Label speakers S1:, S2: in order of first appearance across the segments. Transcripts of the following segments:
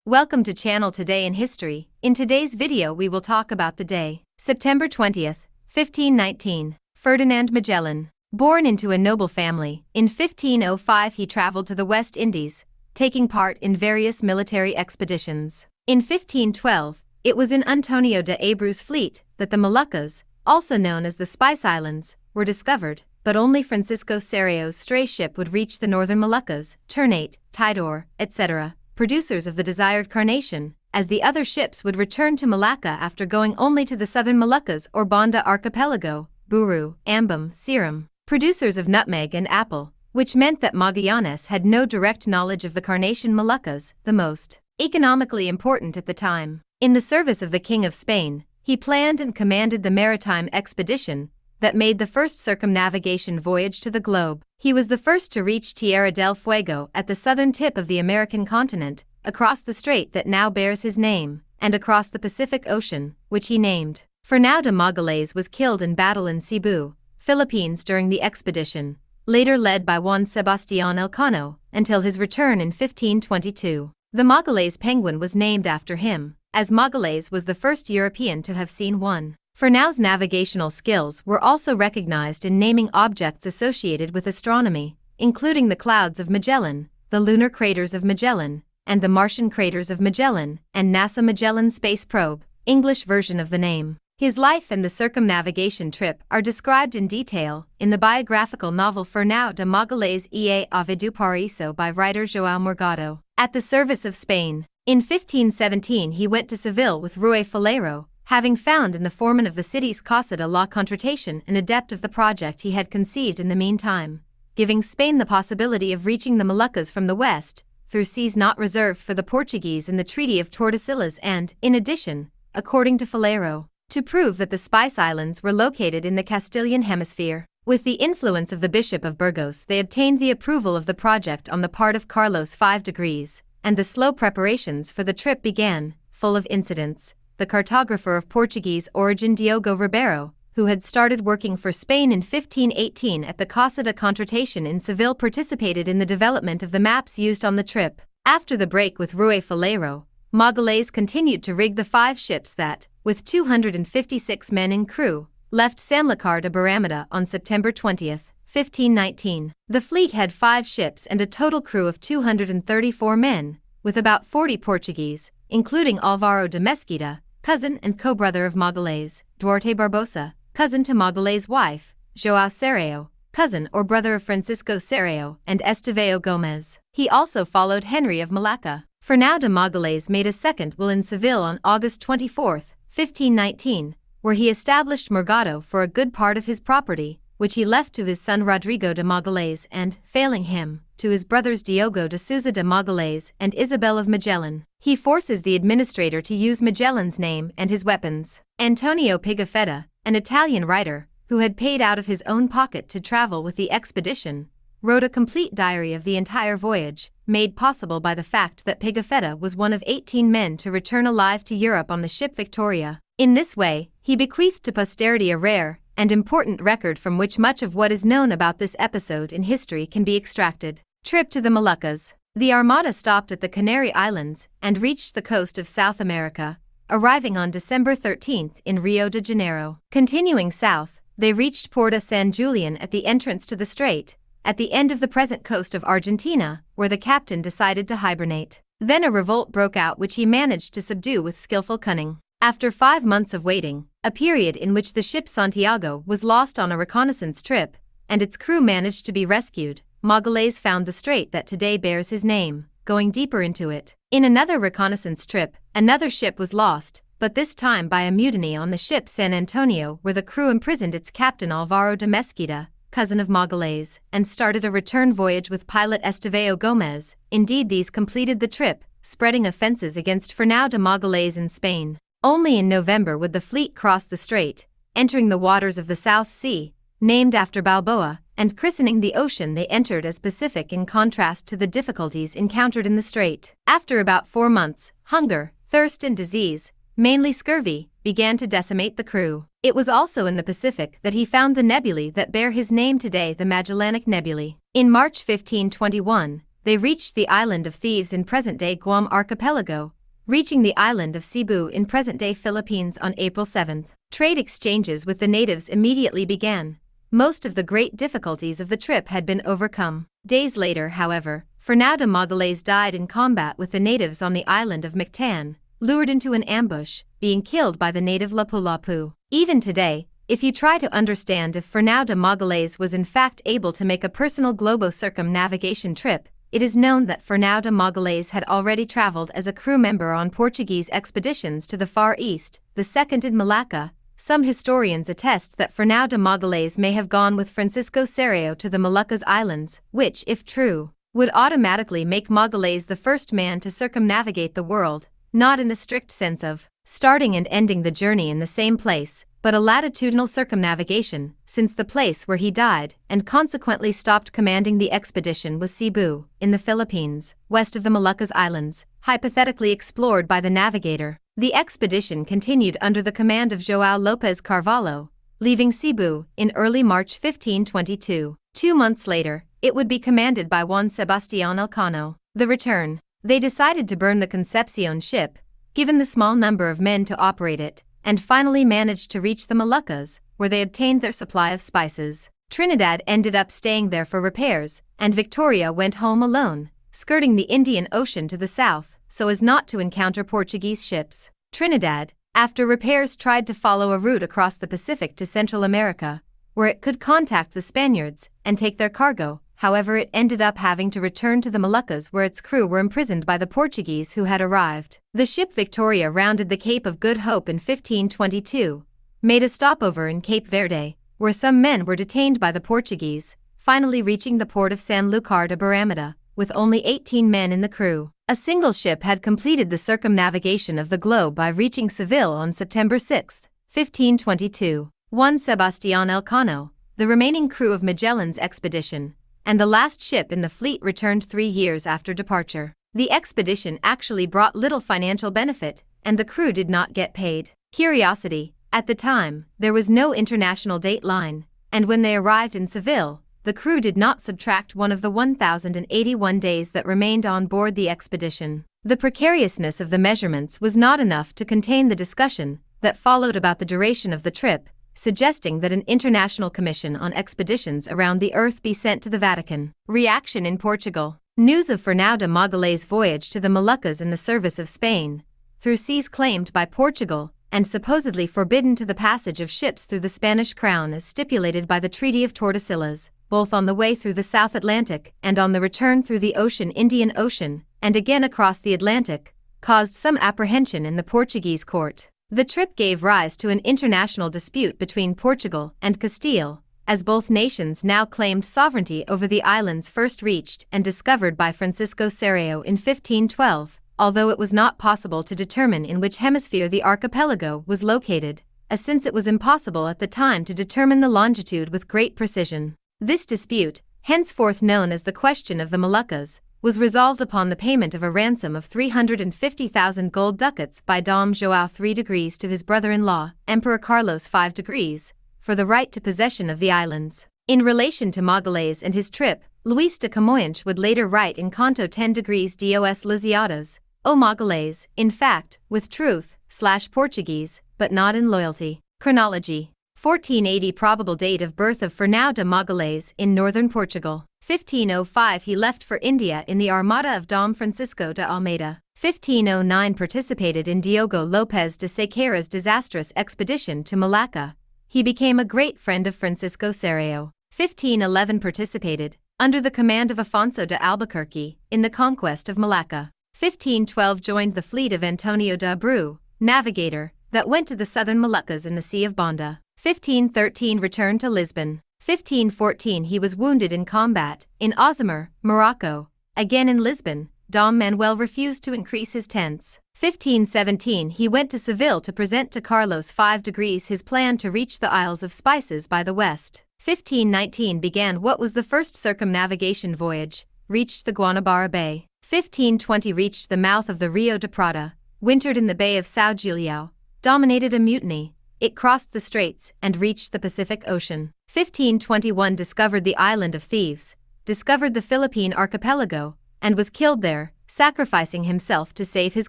S1: Welcome to Channel Today in History. In today's video we will talk about the day, September 20th, 1519, Ferdinand Magellan. Born into a noble family, in 1505 he traveled to the West Indies, taking part in various military expeditions. In 1512, it was in Antonio de Abreu's fleet that the Moluccas, also known as the Spice Islands, were discovered, but only Francisco Serrao's stray ship would reach the northern Moluccas, Ternate, Tidor, etc., producers of the desired carnation, as the other ships would return to Malacca after going only to the southern Moluccas or Banda Archipelago, Buru, Ambam, Seram, producers of nutmeg and apple, which meant that Magallanes had no direct knowledge of the Carnation Moluccas, the most economically important at the time. In the service of the King of Spain, he planned and commanded the maritime expedition that made the first circumnavigation voyage to the globe. He was the first to reach Tierra del Fuego at the southern tip of the American continent, across the strait that now bears his name, and across the Pacific Ocean, which he named. Fernão de Magalhães was killed in battle in Cebu, Philippines during the expedition, later led by Juan Sebastián Elcano, until his return in 1522. The Magalhães penguin was named after him, as Magalhães was the first European to have seen one. Fernão's navigational skills were also recognized in naming objects associated with astronomy, including the clouds of Magellan, the lunar craters of Magellan, and the Martian craters of Magellan, and NASA Magellan Space Probe, English version of the name. His life and the circumnavigation trip are described in detail in the biographical novel Fernão de Magalhães e Ave do Paraíso by writer João Morgado. At the service of Spain. In 1517 he went to Seville with Rui Faleiro, having found in the foreman of the city's Casa de la Contratación an adept of the project he had conceived in the meantime, giving Spain the possibility of reaching the Moluccas from the west, through seas not reserved for the Portuguese in the Treaty of Tordesillas and, in addition, according to Faleiro, to prove that the Spice Islands were located in the Castilian hemisphere. With the influence of the Bishop of Burgos they obtained the approval of the project on the part of Carlos V, and the slow preparations for the trip began, full of incidents. The cartographer of Portuguese origin Diogo Ribeiro, who had started working for Spain in 1518 at the Casa de Contratación in Seville, participated in the development of the maps used on the trip. After the break with Rui Faleiro, Magalhães continued to rig the 5 ships that, with 256 men in crew, left Sanlúcar de Barrameda on September 20, 1519. The fleet had 5 ships and a total crew of 234 men, with about 40 Portuguese, including Álvaro de Mesquita, cousin and co-brother of Magalhães, Duarte Barbosa, cousin to Magalhães' wife, João Serrao, cousin or brother of Francisco Serrao, and Estevão Gomes. He also followed Henry of Malacca. Fernão de Magalhães made a second will in Seville on August 24, 1519, where he established Morgado for a good part of his property, which he left to his son Rodrigo de Magalhães and, failing him, to his brothers Diogo de Sousa de Magalhães and Isabel of Magellan. He forces the administrator to use Magellan's name and his weapons. Antonio Pigafetta, an Italian writer, who had paid out of his own pocket to travel with the expedition, wrote a complete diary of the entire voyage, made possible by the fact that Pigafetta was one of 18 men to return alive to Europe on the ship Victoria. In this way, he bequeathed to posterity a rare and important record from which much of what is known about this episode in history can be extracted. Trip to the Moluccas. The Armada stopped at the Canary Islands and reached the coast of South America, arriving on December 13 in Rio de Janeiro. Continuing south, they reached Porto San Julian at the entrance to the strait, at the end of the present coast of Argentina, where the captain decided to hibernate. Then a revolt broke out which he managed to subdue with skillful cunning. After 5 months of waiting, a period in which the ship Santiago was lost on a reconnaissance trip, and its crew managed to be rescued, Magalhães found the strait that today bears his name, going deeper into it. In another reconnaissance trip, another ship was lost, but this time by a mutiny on the ship San Antonio, where the crew imprisoned its captain Álvaro de Mesquita, cousin of Magalhães, and started a return voyage with pilot Estevão Gomes. Indeed, these completed the trip, spreading offenses against Fernão de Magalhães in Spain. Only in November would the fleet cross the strait, entering the waters of the South Sea, named after Balboa, and christening the ocean they entered as Pacific in contrast to the difficulties encountered in the strait. After about 4 months, hunger, thirst and disease, mainly scurvy, began to decimate the crew. It was also in the Pacific that he found the nebulae that bear his name today, the Magellanic Nebulae. In March 1521, they reached the island of Thieves in present-day Guam archipelago, reaching the island of Cebu in present-day Philippines on April 7. Trade exchanges with the natives immediately began. Most of the great difficulties of the trip had been overcome. Days later, however, Fernão de Magalhães died in combat with the natives on the island of Mactan, lured into an ambush, being killed by the native Lapu-Lapu. Even today, if you try to understand if Fernão de Magalhães was in fact able to make a personal globo-circumnavigation trip, it is known that Fernão de Magalhães had already traveled as a crew member on Portuguese expeditions to the Far East, the second in Malacca. Some historians attest that Fernão de Magalhães may have gone with Francisco Serrao to the Moluccas Islands, which, if true, would automatically make Magalhães the first man to circumnavigate the world, not in a strict sense of starting and ending the journey in the same place, but a latitudinal circumnavigation, since the place where he died and consequently stopped commanding the expedition was Cebu, in the Philippines, west of the Moluccas Islands, hypothetically explored by the navigator. The expedition continued under the command of João Lopes Carvalho, leaving Cebu in early March 1522. 2 months later, it would be commanded by Juan Sebastián Elcano. The return. They decided to burn the Concepcion ship, given the small number of men to operate it, and finally managed to reach the Moluccas, where they obtained their supply of spices. Trinidad ended up staying there for repairs, and Victoria went home alone, skirting the Indian Ocean to the south, so as not to encounter Portuguese ships. Trinidad, after repairs, tried to follow a route across the Pacific to Central America, where it could contact the Spaniards and take their cargo. However, it ended up having to return to the Moluccas, where its crew were imprisoned by the Portuguese who had arrived. The ship Victoria rounded the Cape of Good Hope in 1522, made a stopover in Cape Verde, where some men were detained by the Portuguese, finally reaching the port of Sanlúcar de Barrameda, with only 18 men in the crew. A single ship had completed the circumnavigation of the globe by reaching Seville on September 6, 1522. Juan Sebastián Elcano, the remaining crew of Magellan's expedition, and the last ship in the fleet, returned 3 years after departure. The expedition actually brought little financial benefit, and the crew did not get paid. Curiosity: at the time, there was no international date line, and when they arrived in Seville, the crew did not subtract one of the 1,081 days that remained on board the expedition. The precariousness of the measurements was not enough to contain the discussion that followed about the duration of the trip, suggesting that an international commission on expeditions around the earth be sent to the Vatican. Reaction in Portugal. News of Fernão de Magalhães' voyage to the Moluccas in the service of Spain, through seas claimed by Portugal, and supposedly forbidden to the passage of ships through the Spanish crown as stipulated by the Treaty of Tordesillas, both on the way through the South Atlantic and on the return through the Indian Ocean, and again across the Atlantic, caused some apprehension in the Portuguese court. The trip gave rise to an international dispute between Portugal and Castile, as both nations now claimed sovereignty over the islands first reached and discovered by Francisco Serrao in 1512, although it was not possible to determine in which hemisphere the archipelago was located, since it was impossible at the time to determine the longitude with great precision. This dispute, henceforth known as the Question of the Moluccas, was resolved upon the payment of a ransom of 350,000 gold ducats by Dom João III to his brother-in-law, Emperor Carlos V, for the right to possession of the islands. In relation to Magalhães and his trip, Luís de Camões would later write in Canto 10 dos Lusíadas, O Magalhães, in fact, with truth/Portuguese, but not in loyalty. Chronology: 1480 Probable date of birth of Fernão de Magalhães in northern Portugal. 1505 He left for India in the Armada of Dom Francisco de Almeida. 1509 Participated in Diogo Lopes de Sequeira's disastrous expedition to Malacca. He became a great friend of Francisco Serrao. 1511 Participated, under the command of Afonso de Albuquerque, in the conquest of Malacca. 1512 Joined the fleet of Antonio de Abreu, navigator, that went to the southern Moluccas in the Sea of Banda. 1513 Returned to Lisbon. 1514 He was wounded in combat, in Ozamar, Morocco. Again in Lisbon, Dom Manuel refused to increase his tents. 1517 He went to Seville to present to Carlos V his plan to reach the Isles of Spices by the west. 1519 Began what was the first circumnavigation voyage, reached the Guanabara Bay. 1520 Reached the mouth of the Rio de Prata, wintered in the Bay of São Julião, dominated a mutiny. It crossed the straits and reached the Pacific Ocean. 1521 Discovered the island of Thieves, discovered the Philippine archipelago, and was killed there, sacrificing himself to save his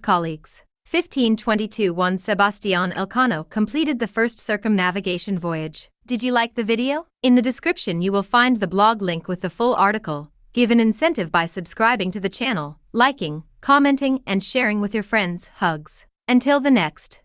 S1: colleagues. 1522 Juan Sebastián Elcano completed the first circumnavigation voyage. Did you like the video? In the description you will find the blog link with the full article. Give an incentive by subscribing to the channel, liking, commenting, and sharing with your friends. Hugs. Until the next.